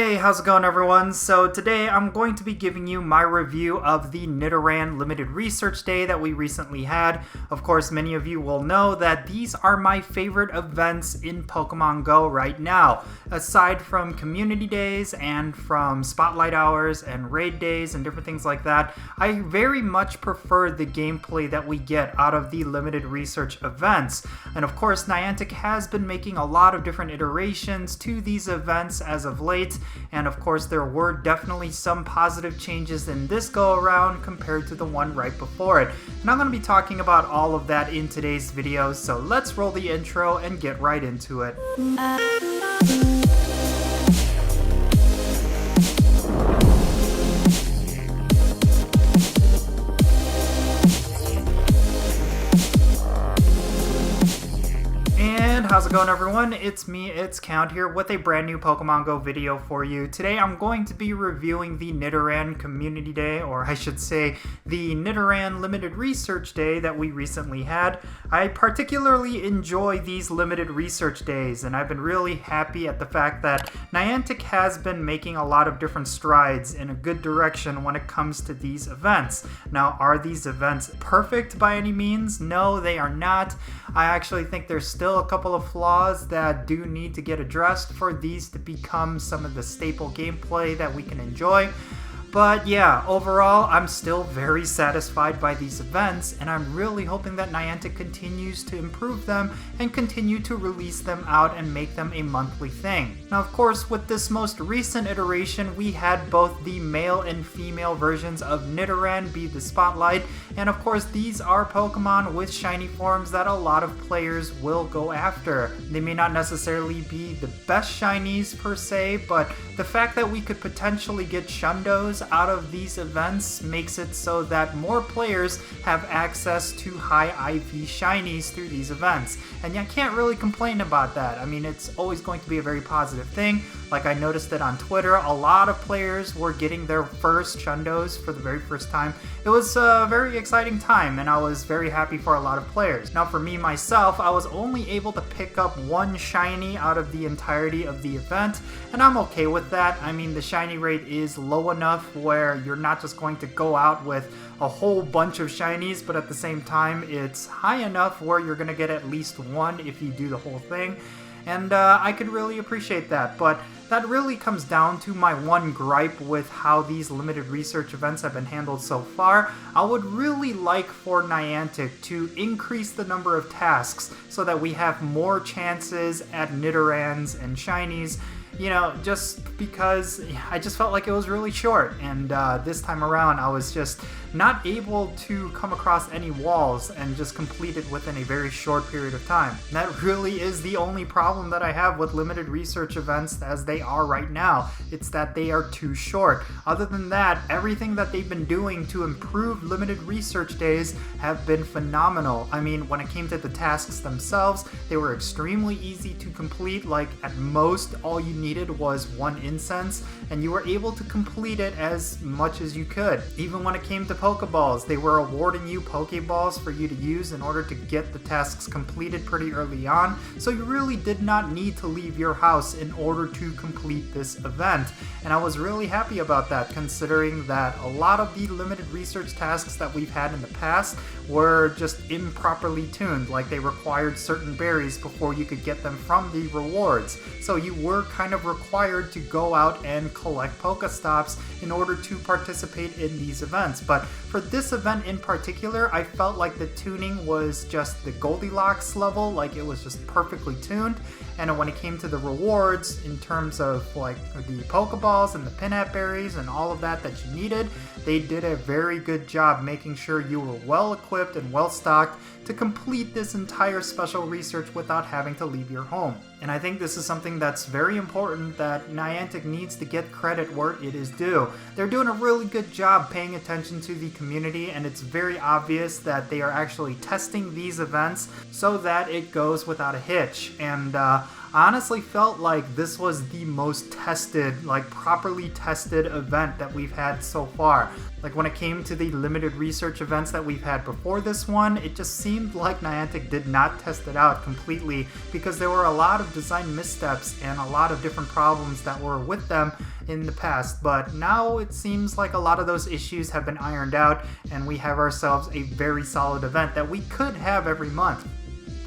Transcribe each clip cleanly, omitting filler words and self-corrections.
Hey, how's it going everyone? So today I'm going to be giving you my review of the Nidoran Limited Research Day that we recently had. Of course, many of you will know that these are my favorite events in Pokemon GO right now. Aside from community days and from spotlight hours and raid days and different things like that, I very much prefer the gameplay that we get out of the limited research events. And of course, Niantic has been making a lot of different iterations to these events as of late. And of course, there were definitely some positive changes in this go around compared to the one right before it. And I'm going to be talking about all of that in today's video, so let's roll the intro and get right into it. How's it going everyone? It's me, it's Count here with a brand new Pokemon GO video for you. Today I'm going to be reviewing the Nidoran Community Day, or I should say the Nidoran Limited Research Day that we recently had. I particularly enjoy these limited research days, and I've been really happy at the fact that Niantic has been making a lot of different strides in a good direction when it comes to these events. Now, are these events perfect by any means? No, they are not. I actually think there's still a couple of flaws that do need to get addressed for these to become some of the staple gameplay that we can enjoy. But yeah, overall, I'm still very satisfied by these events, and I'm really hoping that Niantic continues to improve them and continue to release them out and make them a monthly thing. Now, of course, with this most recent iteration, we had both the male and female versions of Nidoran be the spotlight, and of course, these are Pokemon with shiny forms that a lot of players will go after. They may not necessarily be the best shinies per se, but the fact that we could potentially get Shundos out of these events makes it so that more players have access to high IV shinies through these events. And I can't really complain about that. I mean, it's always going to be a very positive thing. Like, I noticed it on Twitter, a lot of players were getting their first Shundos for the very first time. It was a very exciting time, and I was very happy for a lot of players. Now, for me myself, I was only able to pick up one shiny out of the entirety of the event, and I'm okay with that. I mean, the shiny rate is low enough where you're not just going to go out with a whole bunch of shinies, but at the same time, it's high enough where you're going to get at least one if you do the whole thing. And I could really appreciate that, but that really comes down to my one gripe with how these limited research events have been handled so far. I would really like for Niantic to increase the number of tasks so that we have more chances at Nidorans and shinies. You know, just because I just felt like it was really short, and this time around I was just not able to come across any walls and just complete it within a very short period of time. And that really is the only problem that I have with limited research events as they are right now. It's that they are too short. Other than that, everything that they've been doing to improve limited research days have been phenomenal. I mean, when it came to the tasks themselves, they were extremely easy to complete. Like, at most, all you needed was one incense, and you were able to complete it as much as you could. Even when it came to Pokeballs, they were awarding you Pokeballs for you to use in order to get the tasks completed pretty early on, so you really did not need to leave your house in order to complete this event. And I was really happy about that, considering that a lot of the limited research tasks that we've had in the past were just improperly tuned, like they required certain berries before you could get them from the rewards. So you were kind of required to go out and collect Pokestops in order to participate in these events. But for this event in particular, I felt like the tuning was just the Goldilocks level, like it was just perfectly tuned. And when it came to the rewards, in terms of like the Pokeballs and the Pinap berries and all of that you needed, they did a very good job making sure you were well equipped and well stocked to complete this entire special research without having to leave your home. And I think this is something that's very important that Niantic needs to get credit where it is due. They're doing a really good job paying attention to the community, and it's very obvious that they are actually testing these events so that it goes without a hitch. And I honestly felt like this was the most tested, like properly tested event that we've had so far. Like when it came to the limited research events that we've had before this one, it just seemed like Niantic did not test it out completely because there were a lot of design missteps and a lot of different problems that were with them in the past. But now it seems like a lot of those issues have been ironed out and we have ourselves a very solid event that we could have every month.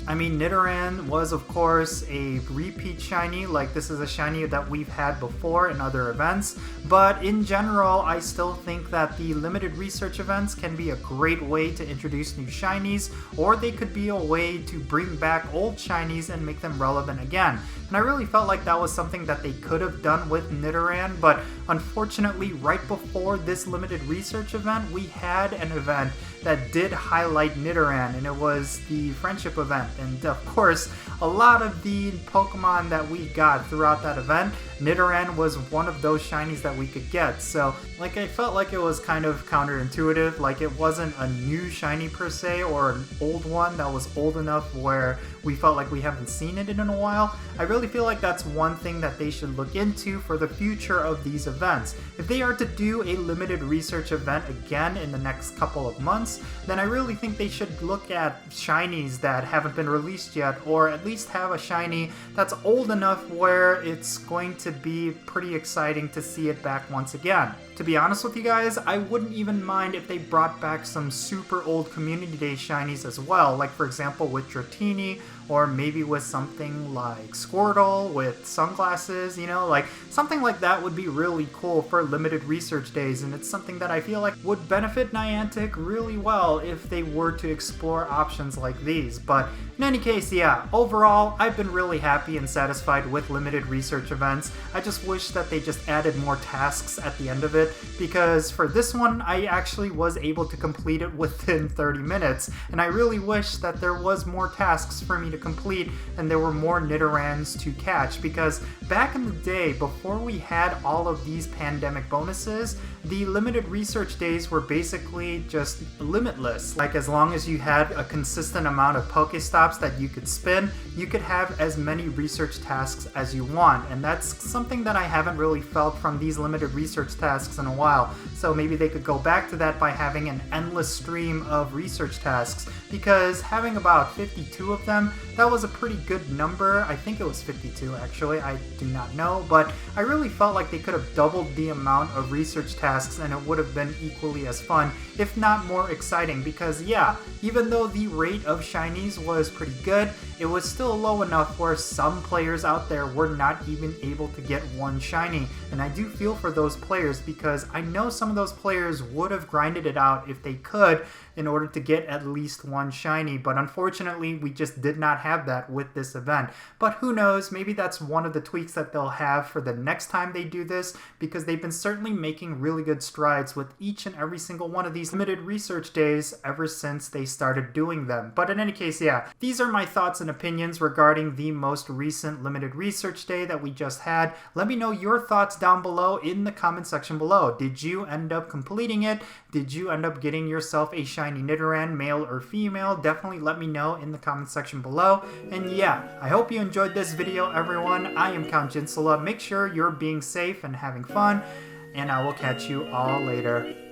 I mean, Nidoran was, of course, a repeat shiny. Like, this is a shiny that we've had before in other events. But in general, I still think that the limited research events can be a great way to introduce new shinies, or they could be a way to bring back old shinies and make them relevant again. And I really felt like that was something that they could have done with Nidoran, but unfortunately, right before this limited research event, we had an event that did highlight Nidoran, and it was the friendship event. And of course, a lot of the Pokemon that we got throughout that event, Nidoran was one of those shinies that we could get. So, like, I felt like it was kind of counterintuitive. Like, it wasn't a new shiny per se, or an old one that was old enough where we felt like we haven't seen it in a while. I really feel like that's one thing that they should look into for the future of these events. If they are to do a limited research event again in the next couple of months, then I really think they should look at shinies that haven't been released yet, or at least have a shiny that's old enough where it's going to be pretty exciting to see it back once again. To be honest with you guys, I wouldn't even mind if they brought back some super old Community Day shinies as well, like for example with Dratini, or maybe with something like Squirtle with sunglasses, you know, like something like that would be really cool for limited research days, and it's something that I feel like would benefit Niantic really well if they were to explore options like these. But in any case, yeah, overall, I've been really happy and satisfied with limited research events. I just wish that they just added more tasks at the end of it, because for this one, I actually was able to complete it within 30 minutes, and I really wish that there was more tasks for me to complete and there were more Nidorans to catch, because back in the day, before we had all of these pandemic bonuses, the limited research days were basically just limitless. Like, as long as you had a consistent amount of Pokestops that you could spin, you could have as many research tasks as you want, and that's something that I haven't really felt from these limited research tasks in a while. So maybe they could go back to that by having an endless stream of research tasks, because having about 52 of them, that was a pretty good number. I think it was 52 actually, I do not know, but I really felt like they could have doubled the amount of research tasks and it would have been equally as fun, if not more exciting, because yeah, even though the rate of shinies was pretty good, it was still low enough where some players out there were not even able to get one shiny, and I do feel for those players because I know some of those players would have grinded it out if they could in order to get at least one shiny, but unfortunately we just did not have that with this event. But who knows, maybe that's one of the tweaks that they'll have for the next time they do this, because they've been certainly making really good strides with each and every single one of these limited research days ever since they started doing them. But in any case, yeah, these are my thoughts and opinions regarding the most recent limited research day that we just had. Let me know your thoughts down below in the comment section below. Did you end up completing it? Did you end up getting yourself a shiny Nidoran, male or female? Definitely let me know in the comment section below. And yeah, I hope you enjoyed this video, everyone. I am Count Jinsula. Make sure you're being safe and having fun, and I will catch you all later.